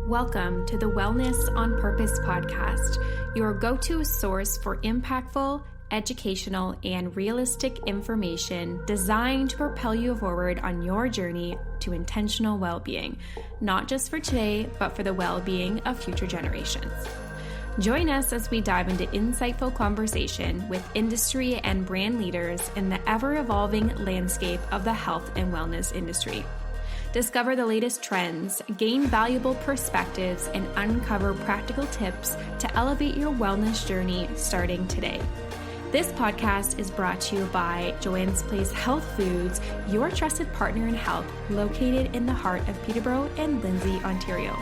Welcome to the Wellness on Purpose podcast, your go-to source for impactful, educational, and realistic information designed to propel you forward on your journey to intentional well-being, not just for today, but for the well-being of future generations. Join us as we dive into insightful conversation with industry and brand leaders in the ever-evolving landscape of the health and wellness industry. Discover the latest trends, gain valuable perspectives, and uncover practical tips to elevate your wellness journey starting today. This podcast is brought to you by Joanne's Place Health Foods, your trusted partner in health, located in the heart of Peterborough and Lindsay, Ontario.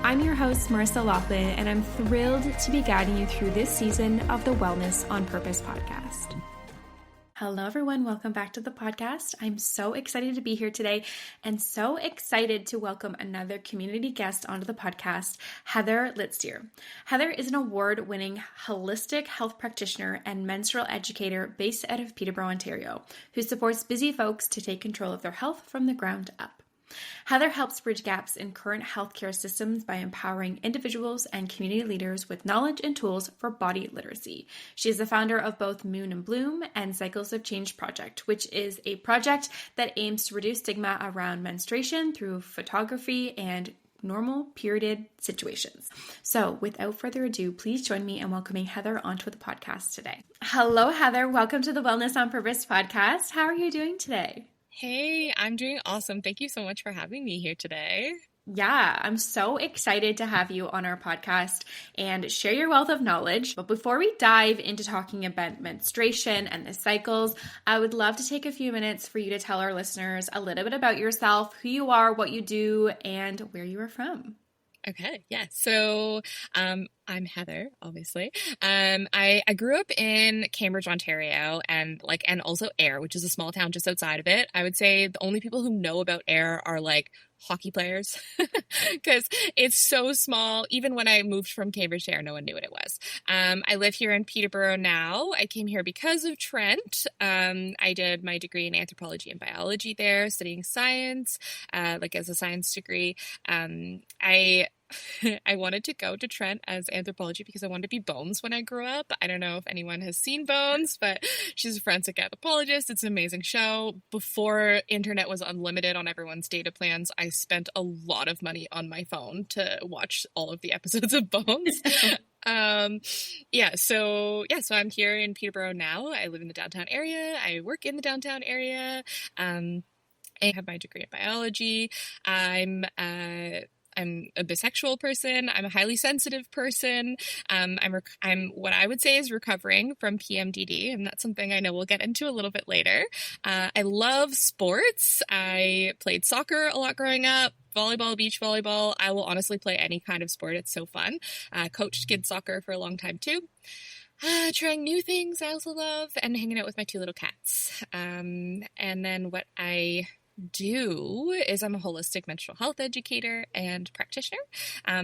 I'm your host, Marissa Laughlin, and I'm thrilled to be guiding you through this season of the Wellness on Purpose podcast. Hello, everyone. Welcome back to the podcast. I'm so excited to be here today and so excited to welcome another community guest onto the podcast, Heather Litster. Heather is an award-winning holistic health practitioner and menstrual educator based out of Peterborough, Ontario, who supports busy folks to take control of their health from the ground up. Heather helps bridge gaps in current healthcare systems by empowering individuals and community leaders with knowledge and tools for body literacy. She is the founder of both Moon and Bloom and Cycles of Change Project, which is a project that aims to reduce stigma around menstruation through photography and normal period situations. So without further ado, please join me in welcoming Heather onto the podcast today. Hello, Heather. Welcome to the Wellness on Purpose podcast. How are you doing today? Hey, I'm doing awesome. Thank you so much for having me here today. Yeah, I'm so excited to have you on our podcast and share your wealth of knowledge. But before we dive into talking about menstruation and the cycles, I would love to take a few minutes for you to tell our listeners a little bit about yourself, who you are, what you do, and where you are from. Okay, yeah. So I'm Heather, obviously. I grew up in Cambridge, Ontario, and also Ayr, which is a small town just outside of it. I would say the only people who know about Ayr are like hockey players because it's so small. Even when I moved from Cambridge to Ayr, no one knew what it was. I live here in Peterborough now. I came here because of Trent. I did my degree in anthropology and biology there, studying science, as a science degree. I wanted to go to Trent as anthropology because I wanted to be Bones when I grew up. I don't know if anyone has seen Bones, but she's a forensic anthropologist. It's an amazing show. Before internet was unlimited on everyone's data plans, I spent a lot of money on my phone to watch all of the episodes of Bones. So I'm here in Peterborough now. I live in the downtown area. I work in the downtown area. I have my degree in biology. I'm a bisexual person. I'm a highly sensitive person. I'm what I would say is recovering from PMDD, and that's something I know we'll get into a little bit later. I love sports. I played soccer a lot growing up. Volleyball, beach volleyball. I will honestly play any kind of sport. It's so fun. Coached kids soccer for a long time too. Trying new things I also love, and hanging out with my two little cats. And then what I do is I'm a holistic menstrual health educator and practitioner.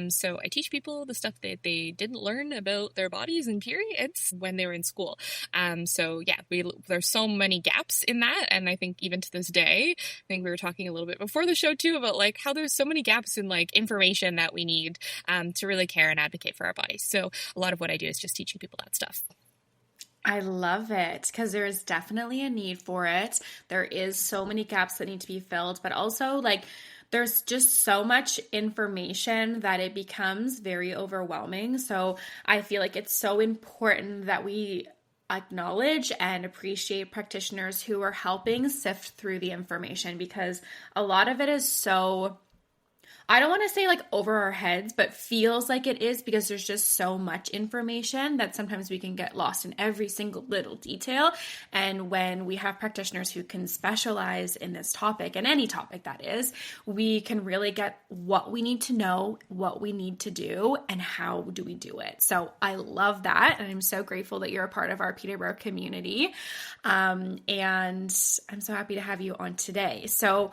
So I teach people the stuff that they didn't learn about their bodies and periods when they were in school. There's so many gaps in that. And I think even to this day, I think we were talking a little bit before the show too about like how there's so many gaps in like information that we need to really care and advocate for our bodies. So a lot of what I do is just teaching people that stuff. I love it because there is definitely a need for it. There is so many gaps that need to be filled, but also there's just so much information that it becomes very overwhelming. So I feel like it's so important that we acknowledge and appreciate practitioners who are helping sift through the information, because a lot of it is so, I don't want to say like over our heads, but feels like it is, because there's just so much information that sometimes we can get lost in every single little detail. And when we have practitioners who can specialize in this topic, and any topic that is, we can really get what we need to know, what we need to do, and how do we do it. So I love that. And I'm so grateful that you're a part of our Peterborough community. And I'm so happy to have you on today. So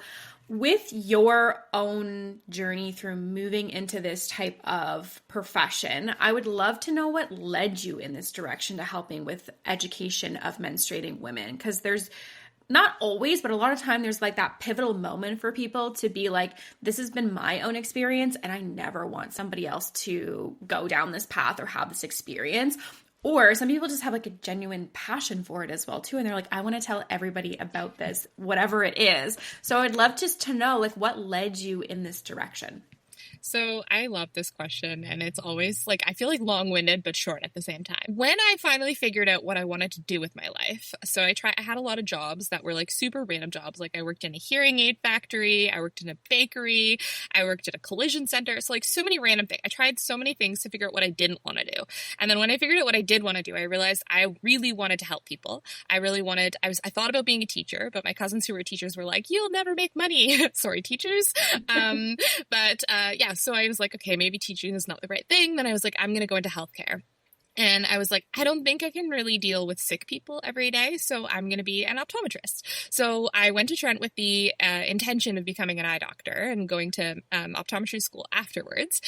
with your own journey through moving into this type of profession, I would love to know what led you in this direction to helping with education of menstruating women, because there's not always, but a lot of time there's like that pivotal moment for people to be like, this has been my own experience and I never want somebody else to go down this path or have this experience. Or some people just have like a genuine passion for it as well too. And they're like, I want to tell everybody about this, whatever it is. So I'd love just to know like what led you in this direction. So I love this question, and it's always like, I feel like long-winded, but short at the same time. When I finally figured out what I wanted to do with my life, so I had a lot of jobs that were like super random jobs. Like I worked in a hearing aid factory, I worked in a bakery, I worked at a collision center. So like so many random things. I tried so many things to figure out what I didn't want to do. And then when I figured out what I did want to do, I realized I really wanted to help people. I thought about being a teacher, but my cousins who were teachers were like, you'll never make money. Sorry, teachers. So I was like, okay, maybe teaching is not the right thing. Then I was like, I'm going to go into healthcare. And I was like, I don't think I can really deal with sick people every day, so I'm going to be an optometrist. So I went to Trent with the intention of becoming an eye doctor and going to optometry school afterwards.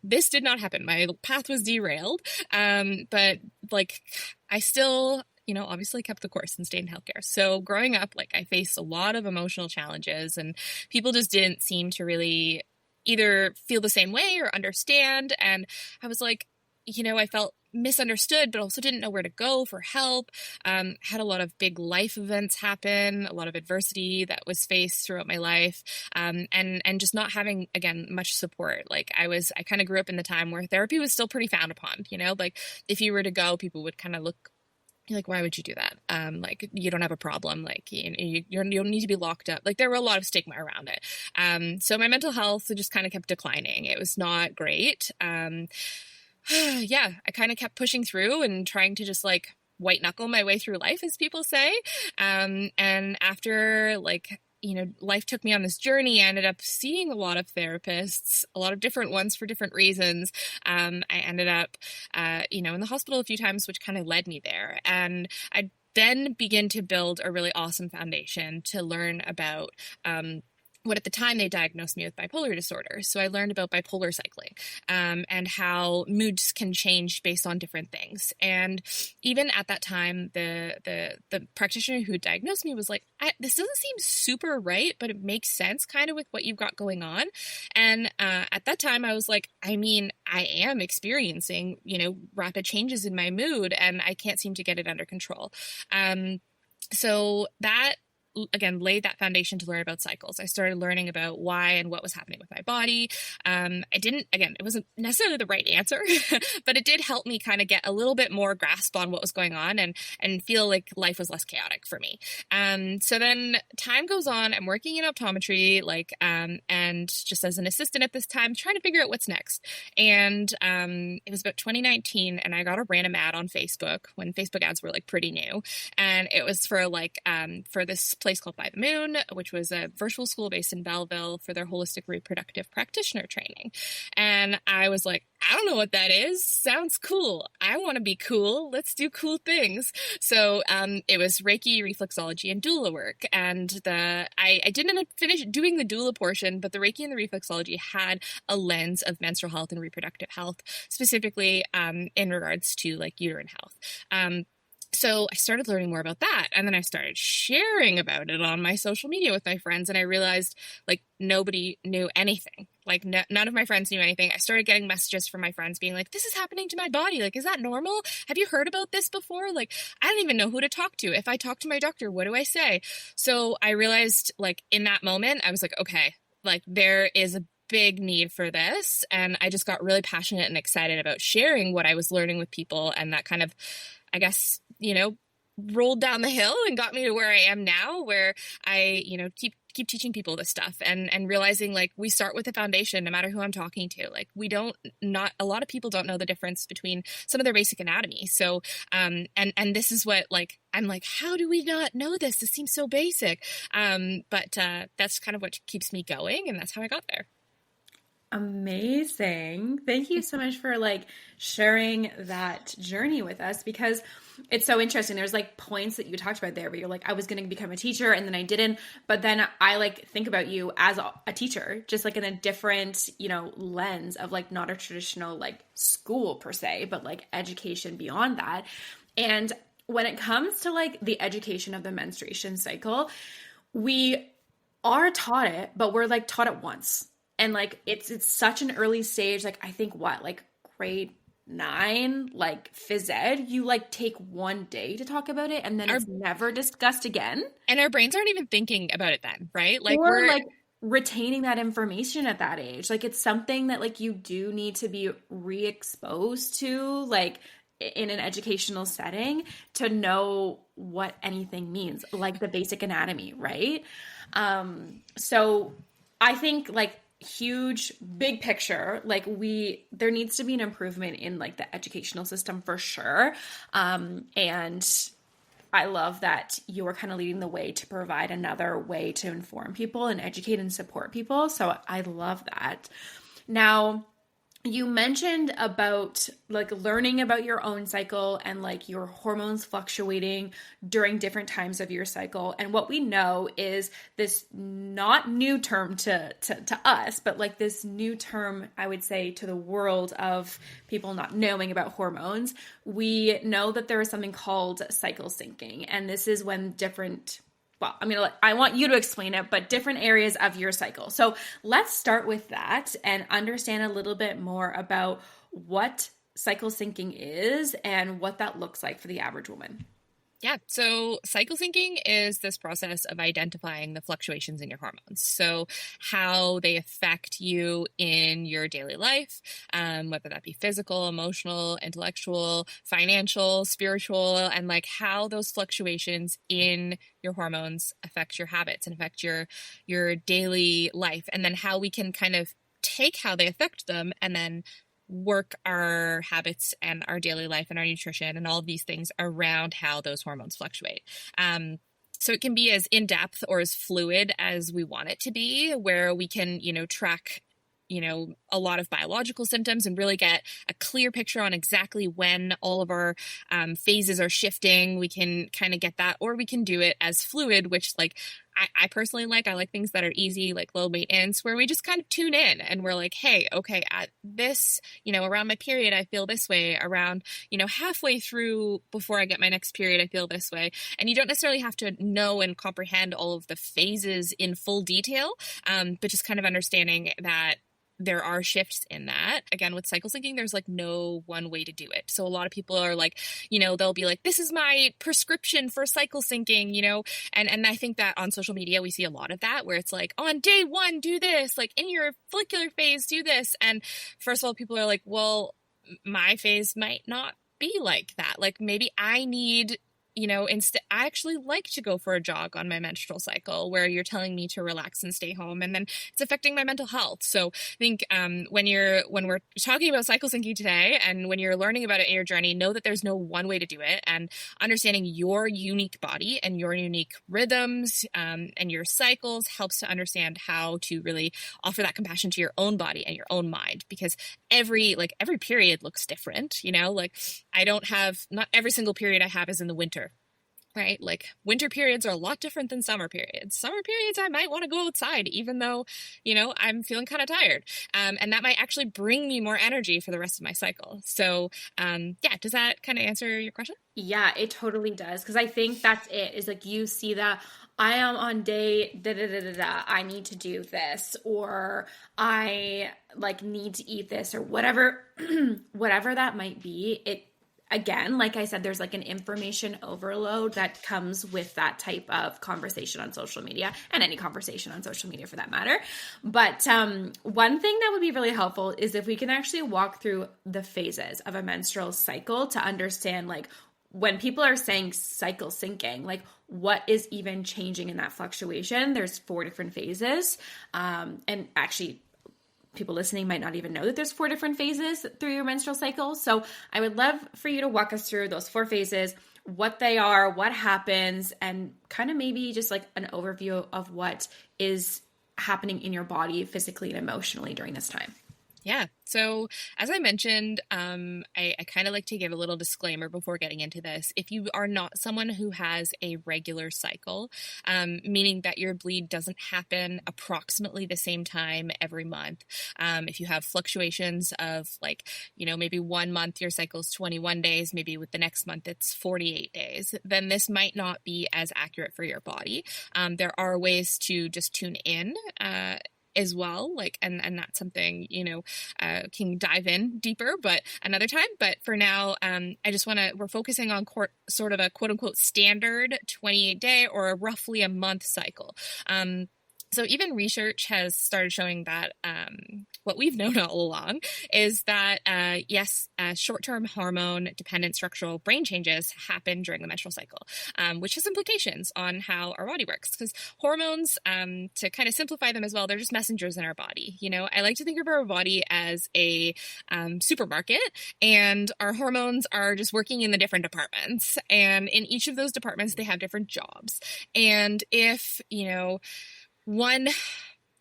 This did not happen. My path was derailed, but like I still obviously kept the course and stayed in healthcare. So growing up, like I faced a lot of emotional challenges and people just didn't seem to really either feel the same way or understand. And I was like, I felt misunderstood, but also didn't know where to go for help. Had a lot of big life events happen, a lot of adversity that was faced throughout my life. And just not having, again, much support. Like I kind of grew up in the time where therapy was still pretty frowned upon, like if you were to go, people would kind of look like, why would you do that? Like, you don't have a problem. Like, you don't need to be locked up. Like, there were a lot of stigma around it. So my mental health just kind of kept declining. It was not great. I kind of kept pushing through and trying to just like white knuckle my way through life, as people say. And after life took me on this journey. I ended up seeing a lot of therapists, a lot of different ones for different reasons. I ended up, in the hospital a few times, which kind of led me there. And I then began to build a really awesome foundation to learn about, what at the time they diagnosed me with bipolar disorder. So I learned about bipolar cycling, and how moods can change based on different things. And even at that time, the practitioner who diagnosed me was like, this doesn't seem super right, but it makes sense kind of with what you've got going on. And at that time I was like, I am experiencing, rapid changes in my mood and I can't seem to get it under control. So that again, laid that foundation to learn about cycles. I started learning about why and what was happening with my body. It wasn't necessarily the right answer, but it did help me kind of get a little bit more grasp on what was going on and feel like life was less chaotic for me. So then time goes on, I'm working in optometry, and just as an assistant at this time, trying to figure out what's next. And it was about 2019 and I got a random ad on Facebook when Facebook ads were like pretty new. And it was for for this place called By the Moon, which was a virtual school based in Belleville for their holistic reproductive practitioner training. And I was like, I don't know what that is. Sounds cool. I want to be cool. Let's do cool things. So it was Reiki, reflexology, and doula work. And I didn't finish doing the doula portion, but the Reiki and the reflexology had a lens of menstrual health and reproductive health, specifically in regards to like uterine health. So I started learning more about that, and then I started sharing about it on my social media with my friends, and I realized like nobody knew anything. Like none of my friends knew anything. I started getting messages from my friends being like, this is happening to my body. Like, is that normal? Have you heard about this before? Like, I don't even know who to talk to. If I talk to my doctor, what do I say? So I realized like in that moment, I was like, okay, like there is a big need for this. And I just got really passionate and excited about sharing what I was learning with people. And that kind of, I guess, rolled down the hill and got me to where I am now, where I, keep teaching people this stuff and realizing like we start with the foundation no matter who I'm talking to. Like a lot of people don't know the difference between some of their basic anatomy. So, and this is what like, I'm like, how do we not know this? This seems so basic. But that's kind of what keeps me going. And that's how I got there. Amazing. Thank you so much for like sharing that journey with us, because it's so interesting. There's like points that you talked about there where you're like, I was going to become a teacher and then I didn't. But then I like think about you as a teacher, just like in a different, lens of like not a traditional like school per se, but like education beyond that. And when it comes to like the education of the menstruation cycle, we are taught it, but we're like taught it once. And like it's such an early stage, like I think like grade 9, like phys ed, you like take one day to talk about it and then it's never discussed again. And our brains aren't even thinking about it then, right? Like or we're like retaining that information at that age. Like it's something that like you do need to be re-exposed to, like in an educational setting, to know what anything means, like the basic anatomy, right? So I think like huge, big picture, like there needs to be an improvement in like the educational system for sure. And I love that you are kind of leading the way to provide another way to inform people and educate and support people. So I love that. Now, you mentioned about like learning about your own cycle and like your hormones fluctuating during different times of your cycle. And what we know is this not new term to us, but like this new term, I would say, to the world of people not knowing about hormones. We know that there is something called cycle syncing. And this is when different I want you to explain it, but different areas of your cycle. So let's start with that and understand a little bit more about what cycle syncing is and what that looks like for the average woman. Yeah. So cycle syncing is this process of identifying the fluctuations in your hormones. So how they affect you in your daily life, whether that be physical, emotional, intellectual, financial, spiritual, and like how those fluctuations in your hormones affect your habits and affect your daily life. And then how we can kind of take how they affect them and then work our habits and our daily life and our nutrition and all of these things around how those hormones fluctuate. So it can be as in-depth or as fluid as we want it to be, where we can, track a lot of biological symptoms and really get a clear picture on exactly when all of our phases are shifting. We can kind of get that, or we can do it as fluid, which like I personally I like things that are easy, like low maintenance, where we just kind of tune in and we're like, hey, okay, at this, around my period, I feel this way. Around, halfway through before I get my next period, I feel this way. And you don't necessarily have to know and comprehend all of the phases in full detail, but just kind of understanding that there are shifts in that. Again, with cycle syncing, there's like no one way to do it. So a lot of people are like, they'll be like, this is my prescription for cycle syncing, and I think that on social media, we see a lot of that where it's like, on day 1, do this, like in your follicular phase, do this. And first of all, people are like, well, my phase might not be like that. Like maybe I need instead, I actually like to go for a jog on my menstrual cycle, where you're telling me to relax and stay home, and then it's affecting my mental health. So I think when we're talking about cycle syncing today, and when you're learning about it in your journey, know that there's no one way to do it, and understanding your unique body and your unique rhythms and your cycles helps to understand how to really offer that compassion to your own body and your own mind, because every period looks different. Not every single period I have is in the winter. Right? Like winter periods are a lot different than summer periods. Summer periods, I might want to go outside, even though, I'm feeling kind of tired. And that might actually bring me more energy for the rest of my cycle. So, does that kind of answer your question? Yeah, it totally does. Because I think that's it, is like you see that I am on day I need to do this, or I like need to eat this, or whatever, whatever that might be. Again, like I said, there's like an information overload that comes with that type of conversation on social media, and any conversation on social media for that matter. But one thing that would be really helpful is if we can actually walk through the phases of a menstrual cycle to understand, like, when people are saying cycle syncing, like what is even changing in that fluctuation. There's 4 different phases. And actually, people listening might not even know that there's 4 different phases through your menstrual cycle. So I would love for you to walk us through those 4 phases, what they are, what happens, and kind of maybe just like an overview of what is happening in your body physically and emotionally during this time. Yeah. So as I mentioned, I kind of like to give a little disclaimer before getting into this. If you are not someone who has a regular cycle, meaning that your bleed doesn't happen approximately the same time every month, if you have fluctuations of like, maybe 1 month your cycle's 21 days, maybe with the next month it's 48 days, then this might not be as accurate for your body. There are ways to just tune in, as well, and that's something can dive in deeper but another time. But for now, we're focusing on sort of a quote unquote standard 28-day or roughly a month cycle. So even research has started showing that what we've known all along is that, yes, short-term hormone-dependent structural brain changes happen during the menstrual cycle, which has implications on how our body works. Because hormones, to kind of simplify them as well, they're just messengers in our body. I like to think of our body as a supermarket, and our hormones are just working in the different departments. And in each of those departments, they have different jobs. And if, one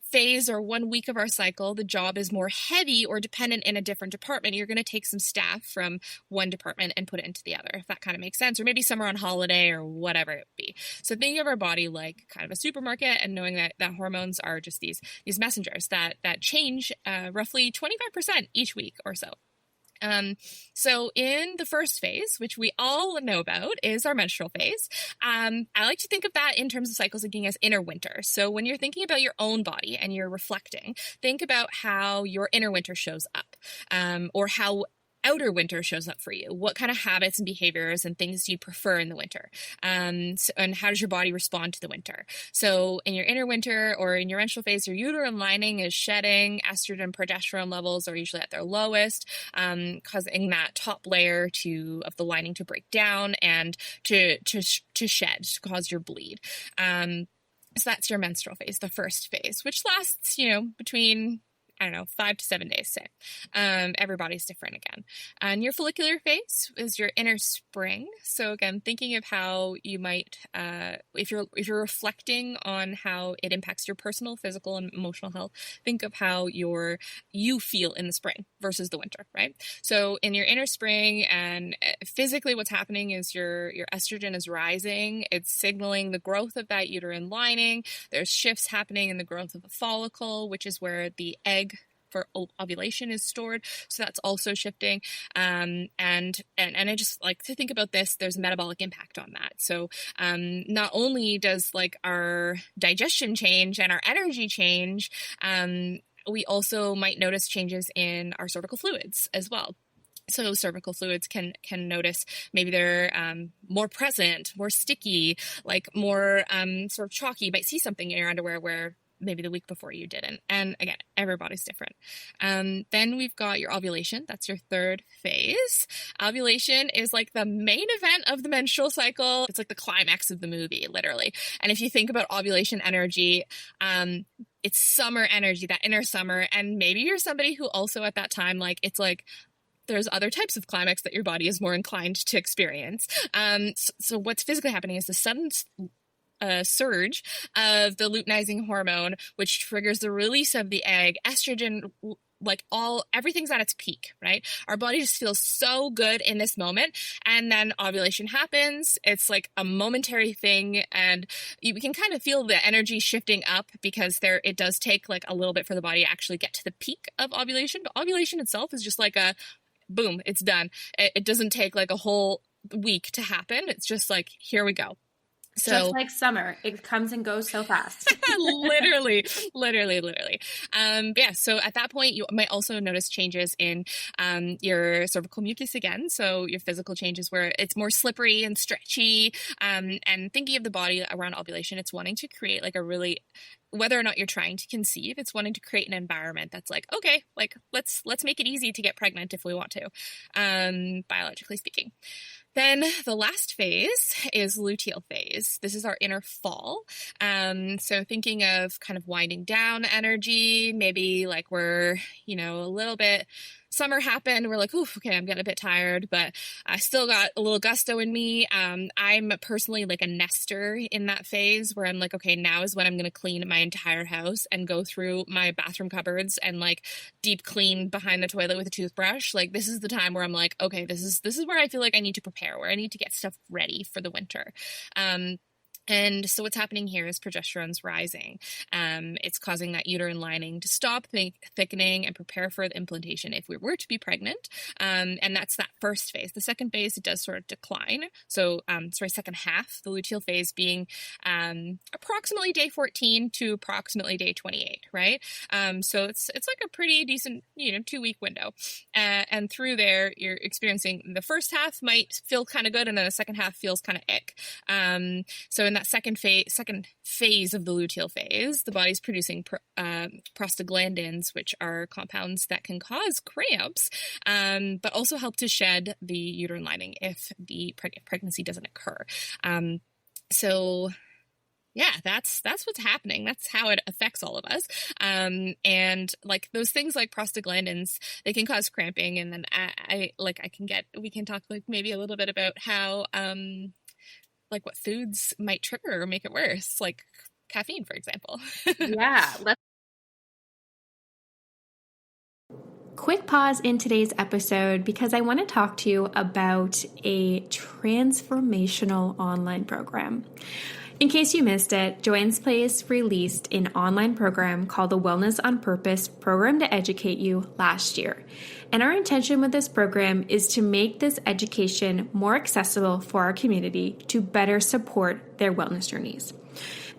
phase or 1 week of our cycle, the job is more heavy or dependent in a different department, you're going to take some staff from one department and put it into the other, if that kind of makes sense. Or maybe some are on holiday or whatever it would be. So think of our body like kind of a supermarket, and knowing that hormones are just these messengers that change roughly 25% each week or so. So in the first phase, which we all know about, is our menstrual phase. I like to think of that in terms of cycles thinking as inner winter. So when you're thinking about your own body and you're reflecting, think about how your inner winter shows up, or how outer winter shows up for you. What kind of habits and behaviors and things do you prefer in the winter? And how does your body respond to the winter? So in your inner winter or in your menstrual phase, your uterine lining is shedding. Estrogen and progesterone levels are usually at their lowest, causing that top layer of the lining to break down and to shed, to cause your bleed. So that's your menstrual phase, the first phase, which lasts, between 5 to 7 days, say. Everybody's different again. And your follicular phase is your inner spring. So again, thinking of how you might, if you're reflecting on how it impacts your personal, physical, and emotional health, think of how you feel in the spring versus the winter, right? So in your inner spring, and physically what's happening is your estrogen is rising. It's signaling the growth of that uterine lining. There's shifts happening in the growth of the follicle, which is where the egg for ovulation is stored. So that's also shifting. And I just like to think about this, there's a metabolic impact on that. So not only does our digestion change and our energy change, we also might notice changes in our cervical fluids as well. So cervical fluids can notice maybe they're more present, more sticky, more sort of chalky. You might see something in your underwear where maybe the week before you didn't. And again, everybody's different. Then we've got your ovulation. That's your third phase. Ovulation is the main event of the menstrual cycle. It's the climax of the movie, literally. And if you think about ovulation energy, it's summer energy, that inner summer. And maybe you're somebody who also at that time, there's other types of climax that your body is more inclined to experience. So what's physically happening is the sudden surge of the luteinizing hormone, which triggers the release of the egg. Estrogen, everything's at its peak, right? Our body just feels so good in this moment. And then ovulation happens. It's a momentary thing. And we can kind of feel the energy shifting up because it does take a little bit for the body to actually get to the peak of ovulation. But ovulation itself is just a boom, it's done. It doesn't take a whole week to happen. It's just here we go. So, just like summer, it comes and goes so fast. literally. Yeah. So at that point, you might also notice changes in your cervical mucus again. So your physical changes where it's more slippery and stretchy. And thinking of the body around ovulation, it's wanting to create whether or not you're trying to conceive, it's wanting to create an environment that's okay, let's make it easy to get pregnant if we want to, biologically speaking. Then the last phase is luteal phase. This is our inner fall. So thinking of kind of winding down energy, maybe we're, a little bit summer happened. We're like, oof, okay, I'm getting a bit tired, but I still got a little gusto in me. I'm personally like a nester in that phase where I'm like, okay, now is when I'm going to clean my entire house and go through my bathroom cupboards and like deep clean behind the toilet with a toothbrush. Like this is the time where I'm like, okay, this is where I feel like I need to prepare, where I need to get stuff ready for the winter. And so what's happening here is progesterone's rising. It's causing that uterine lining to stop thickening and prepare for the implantation if we were to be pregnant. And that's that first phase. The second phase, it does sort of decline. So, second half, the luteal phase being approximately day 14 to approximately day 28, right? So it's like a pretty decent, 2-week window. And through there, you're experiencing the first half might feel kind of good, and then the second half feels kind of ick. So in that second phase of the luteal phase, the body's producing prostaglandins, which are compounds that can cause cramps, but also help to shed the uterine lining if the pregnancy doesn't occur. So yeah, that's what's happening. That's how it affects all of us. And like those things like prostaglandins, they can cause cramping. And then we can talk like maybe a little bit about how, like what foods might trigger or make it worse, like caffeine, for example. Yeah. Quick pause in today's episode because I want to talk to you about a transformational online program. In case you missed it, Joanne's Place released an online program called the Wellness on Purpose Program to Educate You last year. And our intention with this program is to make this education more accessible for our community to better support their wellness journeys.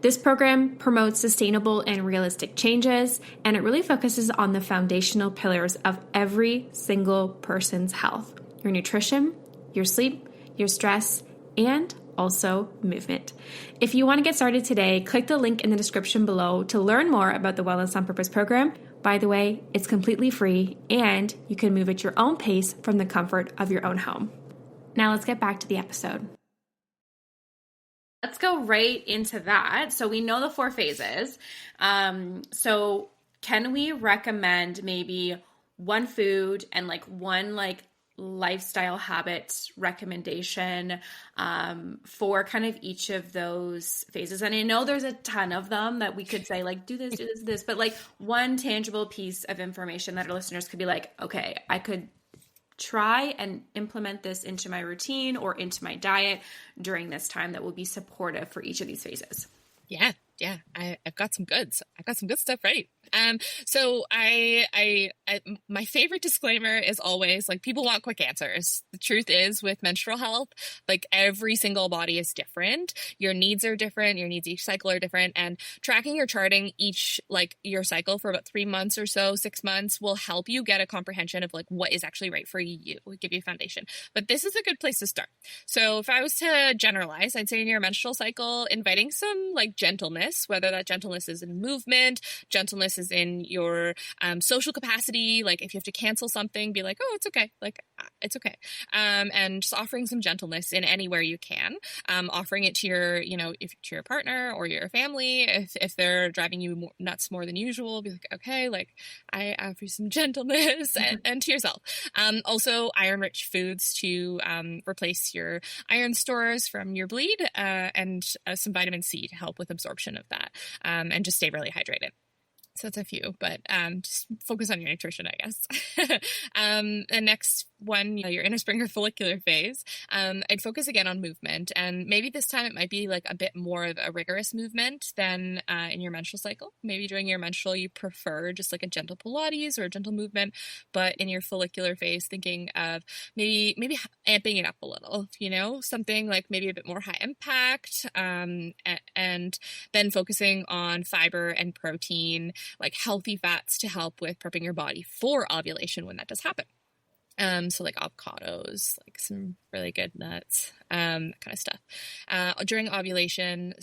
This program promotes sustainable and realistic changes, and it really focuses on the foundational pillars of every single person's health: your nutrition, your sleep, your stress, and also movement. If you want to get started today, click the link in the description below to learn more about the Wellness on Purpose program. By the way, it's completely free and you can move at your own pace from the comfort of your own home. Now let's get back to the episode. Let's go right into that. So we know the 4 phases. So can we recommend maybe one food and one lifestyle habits recommendation for kind of each of those phases? And I know there's a ton of them that we could say do this, but one tangible piece of information that our listeners could be okay, I could try and implement this into my routine or into my diet during this time that will be supportive for each of these phases. Yeah. I've got some goods. I've got some good stuff ready. So my favorite disclaimer is always people want quick answers. The truth is with menstrual health, every single body is different. Your needs are different. Your needs each cycle are different, and tracking or charting each, your cycle for about 3 months or so, 6 months will help you get a comprehension of what is actually right for you. It'll give you a foundation, but this is a good place to start. So if I was to generalize, I'd say in your menstrual cycle, inviting some gentleness, whether that gentleness is in movement, gentleness is in your social capacity. If you have to cancel something, be oh, it's okay. It's okay. And just offering some gentleness in anywhere you can. Offering it to your, to your partner or your family. If they're driving you nuts more than usual, be okay, I offer you some gentleness and to yourself. Also iron-rich foods to replace your iron stores from your bleed, and some vitamin C to help with absorption of that, and just stay really hydrated. So that's a few, but just focus on your nutrition, I guess. The next one, you're in a spring or follicular phase, I'd focus again on movement. And maybe this time it might be a bit more of a rigorous movement than in your menstrual cycle. Maybe during your menstrual, you prefer just a gentle Pilates or a gentle movement. But in your follicular phase, thinking of maybe amping it up a little, something maybe a bit more high impact, and then focusing on fiber and protein, healthy fats to help with prepping your body for ovulation when that does happen. So avocados, some really good nuts, that kind of stuff. During ovulation,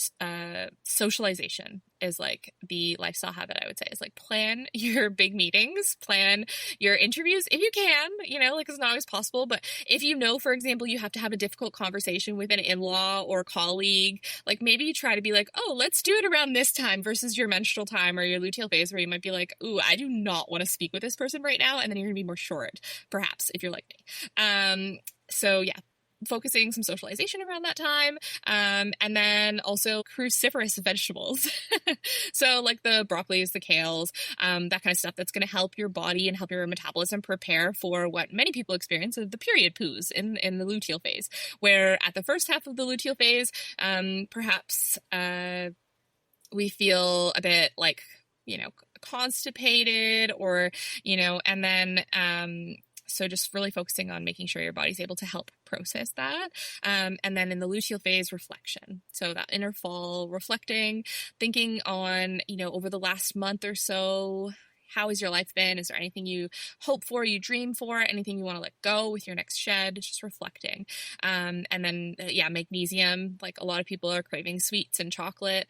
socialization is like the lifestyle habit I would say is like plan your big meetings, plan your interviews if you can, like it's not always possible, but if for example, you have to have a difficult conversation with an in-law or colleague, like maybe you try to be like, oh, let's do it around this time versus your menstrual time or your luteal phase where you might be like, ooh, I do not want to speak with this person right now. And then you're going to be more short, perhaps, if you're like me. So yeah, focusing some socialization around that time. And then also cruciferous vegetables. So like the broccolis, the kales, that kind of stuff that's going to help your body and help your metabolism prepare for what many people experience of the period poos in the luteal phase, where at the first half of the luteal phase, perhaps we feel a bit like, constipated or, and then, so just really focusing on making sure your body's able to help process that. And then in the luteal phase, reflection. So that inner fall, reflecting, thinking on, over the last month or so, how has your life been? Is there anything you hope for, you dream for, anything you want to let go with your next shed? Just reflecting. And then, magnesium. Like a lot of people are craving sweets and chocolate.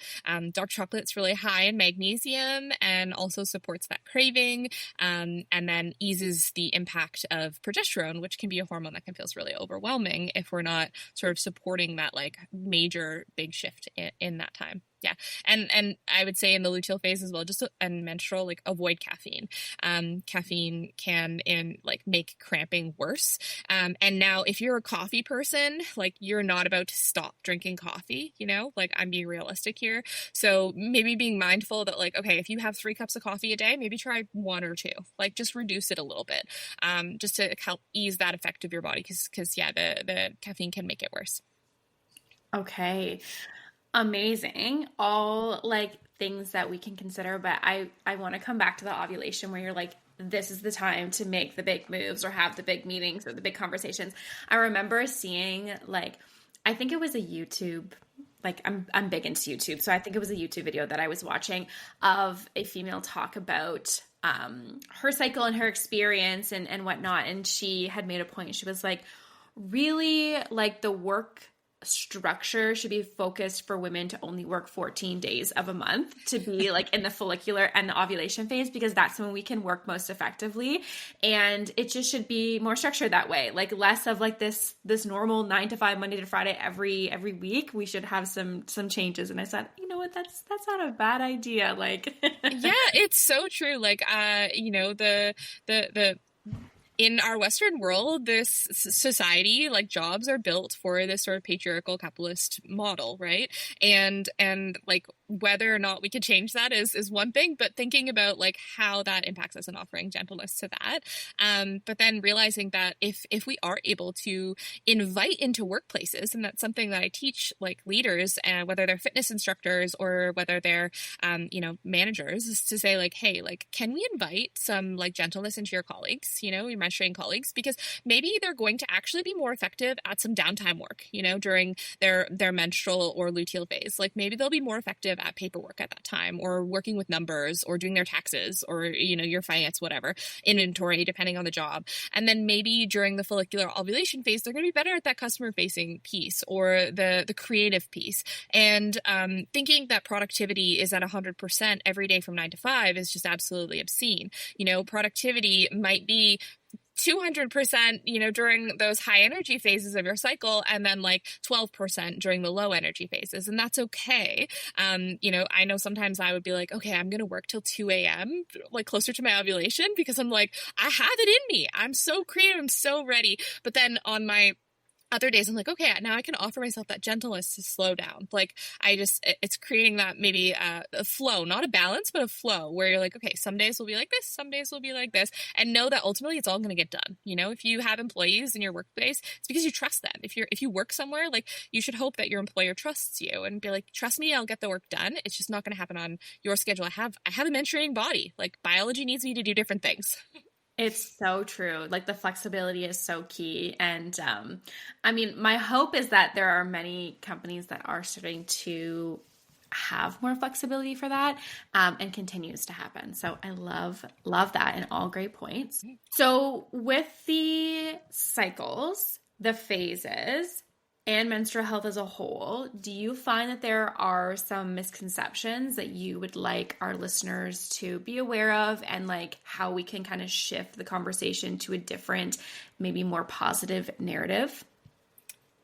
Dark chocolate's really high in magnesium and also supports that craving. And then eases the impact of progesterone, which can be a hormone that can feel really overwhelming if we're not sort of supporting that like major big shift in that time. Yeah. And I would say in the luteal phase as well, and menstrual, like avoid caffeine. Caffeine can make cramping worse. And now if you're a coffee person, like you're not about to stop drinking coffee, like I'm being realistic here. So maybe being mindful that like, okay, if you have 3 cups of coffee a day, maybe try 1 or 2, like just reduce it a little bit, just to help ease that effect of your body. Cause the caffeine can make it worse. Okay. Amazing. All like things that we can consider, but I want to come back to the ovulation where you're like, this is the time to make the big moves or have the big meetings or the big conversations. I remember seeing I think it was a YouTube, like I'm big into YouTube. So I think it was a YouTube video that I was watching of a female talk about her cycle and her experience and whatnot. And she had made a point. She was like, really like the work structure should be focused for women to only work 14 days of a month to be like in the follicular and the ovulation phase, because that's when we can work most effectively. And it just should be more structured that way, like less of like this normal 9 to 5, Monday to Friday, every week. We should have some changes. And I said, you know what, that's not a bad idea. Like, yeah, it's so true. Like, the in our Western world, this society, like jobs are built for this sort of patriarchal capitalist model, right? And like whether or not we could change that is one thing, but thinking about like how that impacts us and offering gentleness to that. But then realizing that if we are able to invite into workplaces, and that's something that I teach like leaders, and whether they're fitness instructors or whether they're managers, is to say like, hey, like can we invite some like gentleness into your colleagues, your menstruating colleagues, because maybe they're going to actually be more effective at some downtime work, during their menstrual or luteal phase. Like maybe they'll be more effective at paperwork at that time, or working with numbers, or doing their taxes, or your finance, whatever, inventory, depending on the job. And then maybe during the follicular ovulation phase, they're going to be better at that customer facing piece or the creative piece. And thinking that productivity is at 100% every day from 9 to 5 is just absolutely obscene. Productivity might be 200%, during those high energy phases of your cycle, and then like 12% during the low energy phases. And that's okay. I know sometimes I would be like, okay, I'm going to work till 2 a.m., like closer to my ovulation, because I'm like, I have it in me. I'm so creative. I'm so ready. But then on my other days, I'm like, okay, now I can offer myself that gentleness to slow down. Like it's creating that maybe a flow, not a balance, but a flow where you're like, okay, some days will be like this, some days will be like this, and know that ultimately it's all going to get done. If you have employees in your workplace, it's because you trust them. If you work somewhere, like you should hope that your employer trusts you and be like, trust me, I'll get the work done. It's just not going to happen on your schedule. I have a menstruating body. Like biology needs me to do different things. It's so true. Like the flexibility is so key. And my hope is that there are many companies that are starting to have more flexibility for that, and continues to happen. So I love that, and all great points. So with the cycles, the phases, and menstrual health as a whole, do you find that there are some misconceptions that you would like our listeners to be aware of, and like how we can kind of shift the conversation to a different, maybe more positive narrative?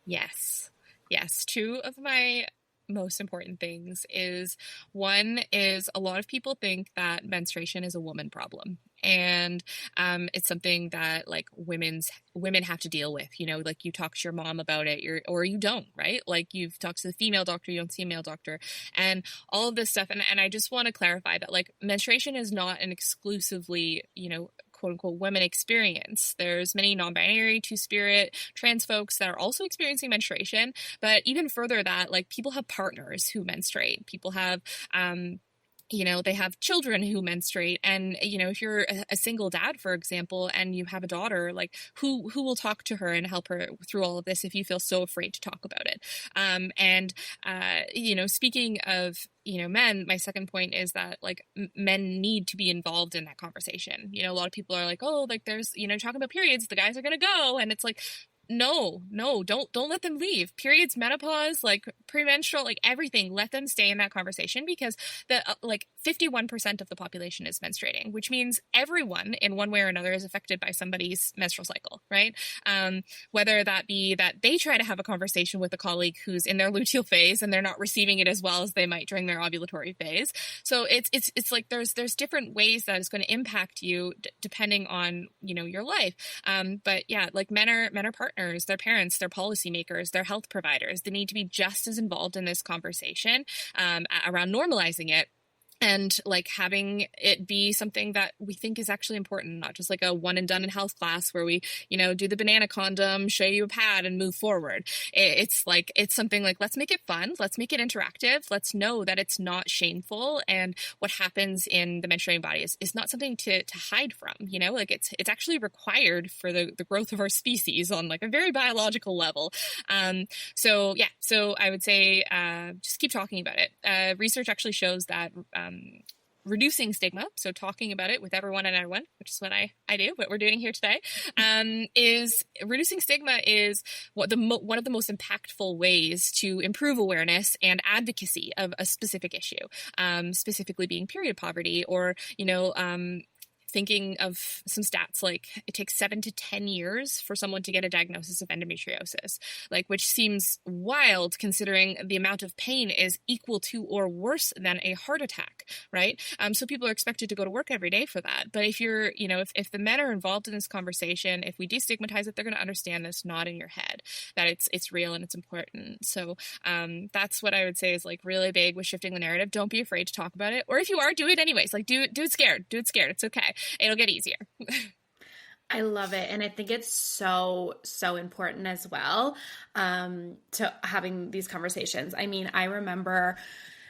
Yes. Yes. Two of my most important things is, one is, a lot of people think that menstruation is a woman problem. And it's something that like women have to deal with, like you talk to your mom about it, or you don't, right? Like you've talked to the female doctor, you don't see a male doctor, and all of this stuff. And I just want to clarify that like menstruation is not an exclusively, quote unquote women experience. There's many non-binary, two-spirit, trans folks that are also experiencing menstruation. But even further that, like people have partners who menstruate. People have they have children who menstruate, and if you're a single dad, for example, and you have a daughter, like who will talk to her and help her through all of this if you feel so afraid to talk about it. Speaking of men, my second point is that like men need to be involved in that conversation. A lot of people are like, oh, like there's talking about periods, the guys are gonna go, and it's like, no, don't let them leave. Periods, menopause, like premenstrual, like everything, let them stay in that conversation, because the 51% of the population is menstruating, which means everyone in one way or another is affected by somebody's menstrual cycle, right? Whether that be that they try to have a conversation with a colleague who's in their luteal phase and they're not receiving it as well as they might during their ovulatory phase. So it's like there's different ways that it's going to impact you depending on your life. But yeah, like men are partners, their parents, their policymakers, their health providers. They need to be just as involved in this conversation around normalizing it. And like having it be something that we think is actually important, not just like a one and done in health class where we, do the banana condom, show you a pad and move forward. It's something like, let's make it fun. Let's make it interactive. Let's know that it's not shameful. And what happens in the menstruating body is not something to hide from, like it's actually required for the growth of our species on like a very biological level. So I would say, just keep talking about it. Research actually shows that, reducing stigma, so talking about it with everyone and everyone, which is what I do, what we're doing here today, is reducing stigma is one of the most impactful ways to improve awareness and advocacy of a specific issue, specifically being period poverty, or, thinking of some stats, like it takes 7 to 10 years for someone to get a diagnosis of endometriosis, like, which seems wild considering the amount of pain is equal to or worse than a heart attack, right? So people are expected to go to work every day for that. But if you're, if the men are involved in this conversation, if we destigmatize it, they're going to understand that it's not in your head, that it's real and it's important. So that's what I would say is like really big with shifting the narrative. Don't be afraid to talk about it. Or if you are, do it anyways. Like do it scared. It's okay. It'll get easier. I love it. And I think it's so, so important as well, to having these conversations. I mean, I remember,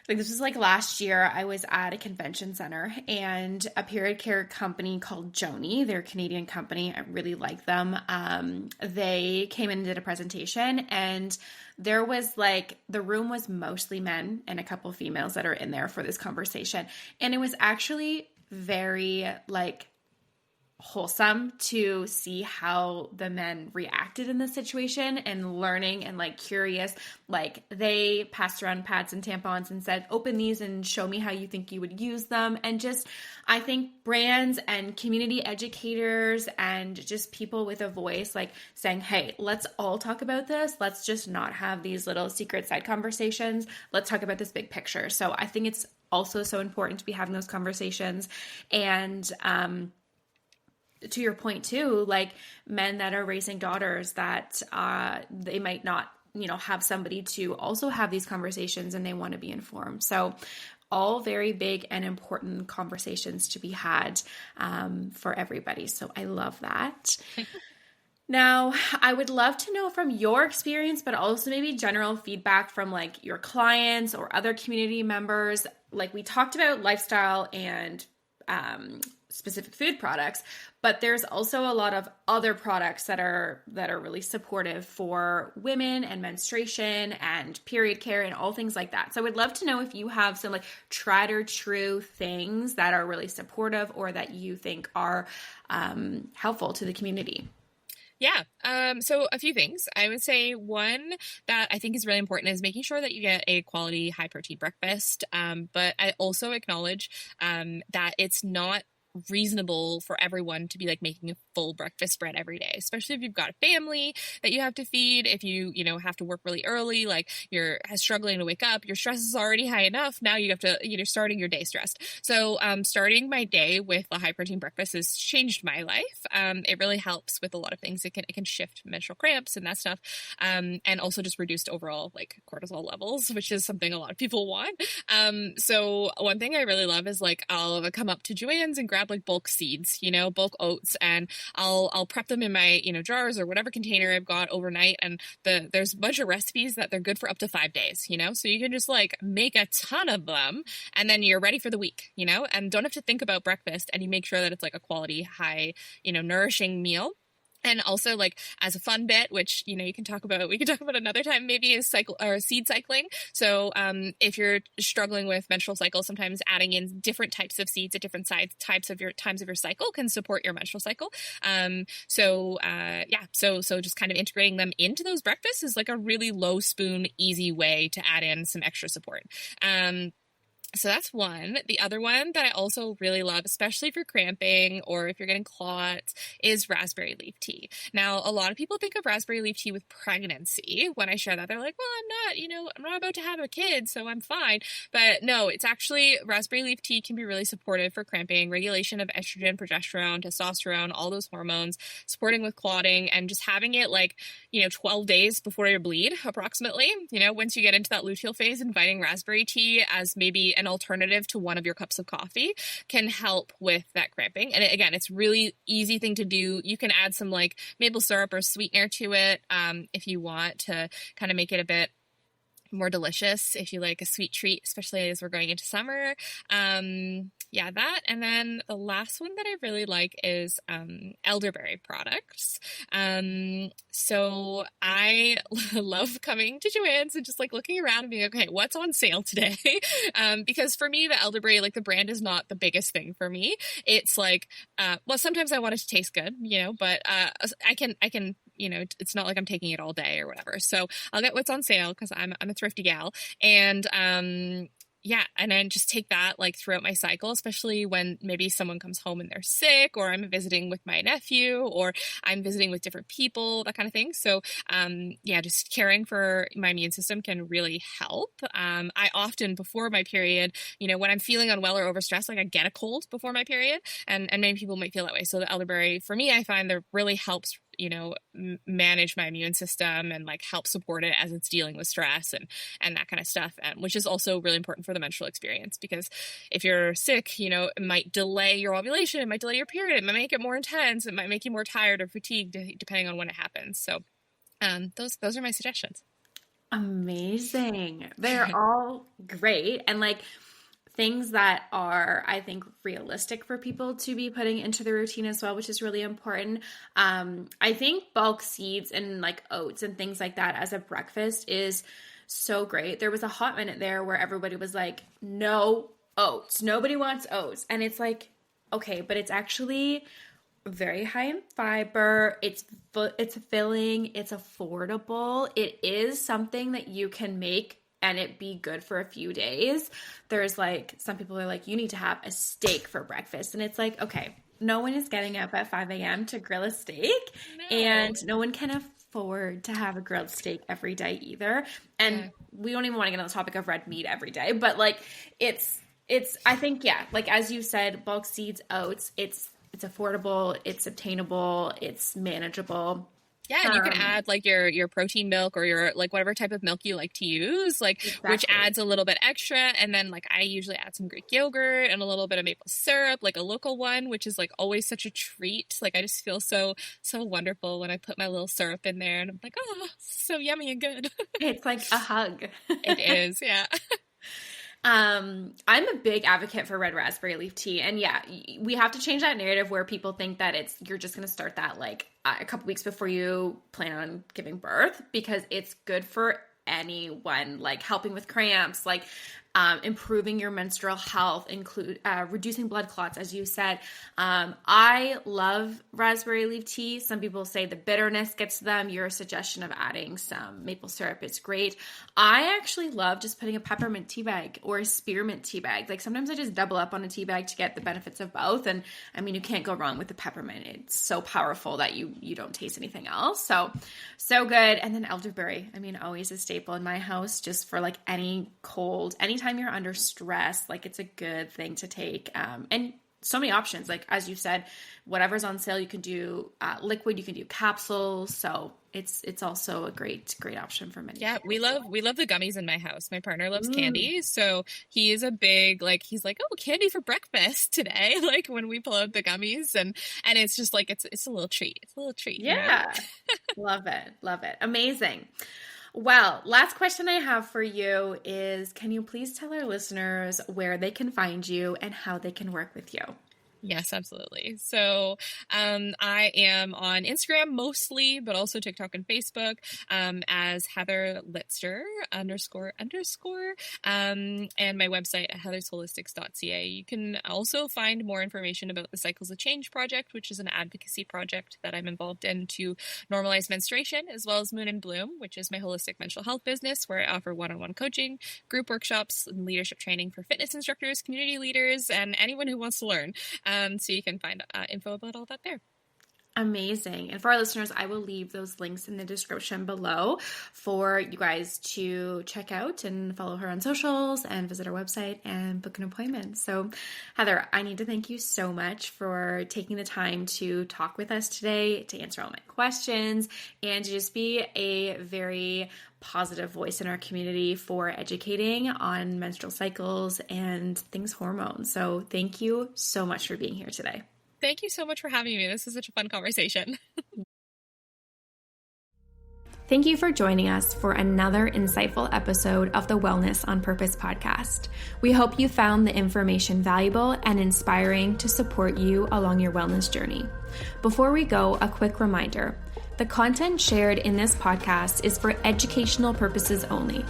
like, this was like last year, I was at a convention center, and a period care company called Joni, they're a Canadian company, I really like them. They came in and did a presentation, and there was like, the room was mostly men and a couple of females that are in there for this conversation. And it was actually very like wholesome to see how the men reacted in this situation, and learning and like curious. Like they passed around pads and tampons and said, open these and show me how you think you would use them. And just, I think brands and community educators and just people with a voice, like saying, hey, let's all talk about this. Let's just not have these little secret side conversations. Let's talk about this big picture. So I think it's also so important to be having those conversations. And to your point too, like men that are raising daughters that they might not, have somebody to also have these conversations, and they want to be informed. So all very big and important conversations to be had for everybody. So I love that. Now, I would love to know from your experience, but also maybe general feedback from like your clients or other community members. Like we talked about lifestyle and specific food products, but there's also a lot of other products that are really supportive for women and menstruation and period care and all things like that. So I would love to know if you have some like tried or true things that are really supportive or that you think are helpful to the community. Yeah. So a few things. I would say one that I think is really important is making sure that you get a quality high protein breakfast. But I also acknowledge that it's not reasonable for everyone to be like making a full breakfast spread every day, especially if you've got a family that you have to feed. If you know, have to work really early, like you're struggling to wake up, your stress is already high enough. Now you have to, starting your day stressed. So starting my day with a high protein breakfast has changed my life. It really helps with a lot of things. It can shift menstrual cramps and that stuff. And also just reduced overall like cortisol levels, which is something a lot of people want. So one thing I really love is like I'll come up to Joann's and grab like bulk seeds, bulk oats, and I'll prep them in my, jars or whatever container I've got overnight. And there's a bunch of recipes that they're good for up to 5 days, so you can just like make a ton of them and then you're ready for the week, and don't have to think about breakfast, and you make sure that it's like a quality, high, nourishing meal. And also, like, as a fun bit, which, we can talk about another time, maybe, is seed cycling. So if you're struggling with menstrual cycle, sometimes adding in different types of seeds at different times of your cycle can support your menstrual cycle. So just kind of integrating them into those breakfasts is like a really low spoon, easy way to add in some extra support. So that's one. The other one that I also really love, especially for cramping or if you're getting clots, is raspberry leaf tea. Now, a lot of people think of raspberry leaf tea with pregnancy. When I share that, they're like, well, I'm not about to have a kid, so I'm fine. But no, it's actually, raspberry leaf tea can be really supportive for cramping, regulation of estrogen, progesterone, testosterone, all those hormones, supporting with clotting, and just having it 12 days before your bleed, approximately. Once you get into that luteal phase, inviting raspberry tea as maybe an alternative to one of your cups of coffee can help with that cramping. And again, it's really easy thing to do. You can add some like maple syrup or sweetener to it if you want to kind of make it a bit more delicious, if you like a sweet treat, especially as we're going into summer. That. And then the last one that I really like is elderberry products. So I love coming to Joann's and just like looking around and being like, okay, what's on sale today? Because for me, the elderberry, like the brand is not the biggest thing for me. It's like, sometimes I want it to taste good, but I can it's not like I'm taking it all day or whatever. So I'll get what's on sale because I'm a thrifty gal. And and then just take that like throughout my cycle, especially when maybe someone comes home and they're sick, or I'm visiting with my nephew, or I'm visiting with different people, that kind of thing. So just caring for my immune system can really help. I often, before my period, when I'm feeling unwell or overstressed, like I get a cold before my period, and many people might feel that way. So the elderberry, for me, I find that really helps manage my immune system and like help support it as it's dealing with stress and that kind of stuff, which is also really important for the menstrual experience, because if you're sick, it might delay your ovulation, it might delay your period, it might make it more intense, it might make you more tired or fatigued depending on when it happens. So those are my suggestions. Amazing. They're all great. And like things that are, I think, realistic for people to be putting into the routine as well, which is really important. I think bulk seeds and like oats and things like that as a breakfast is so great. There was a hot minute there where everybody was like, no oats. Nobody wants oats. And it's like, okay, but it's actually very high in fiber. It's filling. It's affordable. It is something that you can make and it be good for a few days. There's like, some people are like, you need to have a steak for breakfast. And it's like, okay, no one is getting up at 5 a.m. to grill a steak. No. And no one can afford to have a grilled steak every day either. And we don't even want to get on the topic of red meat every day, but like it's, I think, like as you said, bulk seeds, oats, it's affordable, it's obtainable, it's manageable. Yeah, and you can add like your protein milk or your like whatever type of milk you like to use, like exactly. Which adds a little bit extra. And then like I usually add some Greek yogurt and a little bit of maple syrup, like a local one, which is like always such a treat. Like I just feel so wonderful when I put my little syrup in there, and I'm like, oh, so yummy and good. It's like a hug. It is, yeah. I'm a big advocate for red raspberry leaf tea. And we have to change that narrative where people think that you're just going to start that like a couple weeks before you plan on giving birth, because it's good for anyone, like helping with cramps, like improving your menstrual health, include reducing blood clots, as you said. I love raspberry leaf tea. Some people say the bitterness gets to them. Your suggestion of adding some maple syrup is great. I actually love just putting a peppermint tea bag or a spearmint tea bag. Like sometimes I just double up on a tea bag to get the benefits of both. And I mean, you can't go wrong with the peppermint. It's so powerful that you don't taste anything else. So good. And then elderberry. I mean, always a staple in my house, just for like any cold, anytime you're under stress, like it's a good thing to take. And so many options, like as you said, whatever's on sale, you can do liquid, you can do capsules. So it's also a great option for many. Yeah, we love the gummies in my house. My partner loves candy, so he is a big, like, he's like, oh, candy for breakfast today. Like when we pull out the gummies, and it's just like it's a little treat. It's a little treat. Yeah, you know? Love it. Amazing. Well, last question I have for you is, can you please tell our listeners where they can find you and how they can work with you? Yes, absolutely. So I am on Instagram mostly, but also TikTok and Facebook as Heather Litster __. And my website at heathersholistics.ca. You can also find more information about the Cycles of Change project, which is an advocacy project that I'm involved in to normalize menstruation, as well as Moon and Bloom, which is my holistic menstrual health business, where I offer one-on-one coaching, group workshops, and leadership training for fitness instructors, community leaders, and anyone who wants to learn. So you can find info about all that there. Amazing. And for our listeners, I will leave those links in the description below for you guys to check out and follow her on socials and visit her website and book an appointment. So Heather, I need to thank you so much for taking the time to talk with us today, to answer all my questions, and to just be a very positive voice in our community for educating on menstrual cycles and things hormones. So thank you so much for being here today. Thank you so much for having me. This is such a fun conversation. Thank you for joining us for another insightful episode of the Wellness on Purpose podcast. We hope you found the information valuable and inspiring to support you along your wellness journey. Before we go, a quick reminder. The content shared in this podcast is for educational purposes only.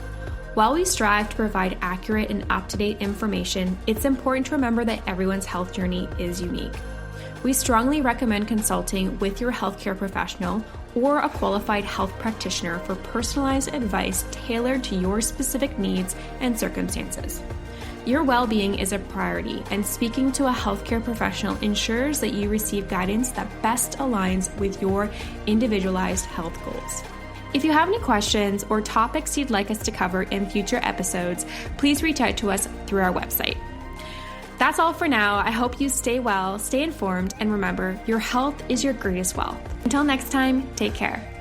While we strive to provide accurate and up-to-date information, it's important to remember that everyone's health journey is unique. We strongly recommend consulting with your healthcare professional or a qualified health practitioner for personalized advice tailored to your specific needs and circumstances. Your well-being is a priority, and speaking to a healthcare professional ensures that you receive guidance that best aligns with your individualized health goals. If you have any questions or topics you'd like us to cover in future episodes, please reach out to us through our website. That's all for now. I hope you stay well, stay informed, and remember, your health is your greatest wealth. Until next time, take care.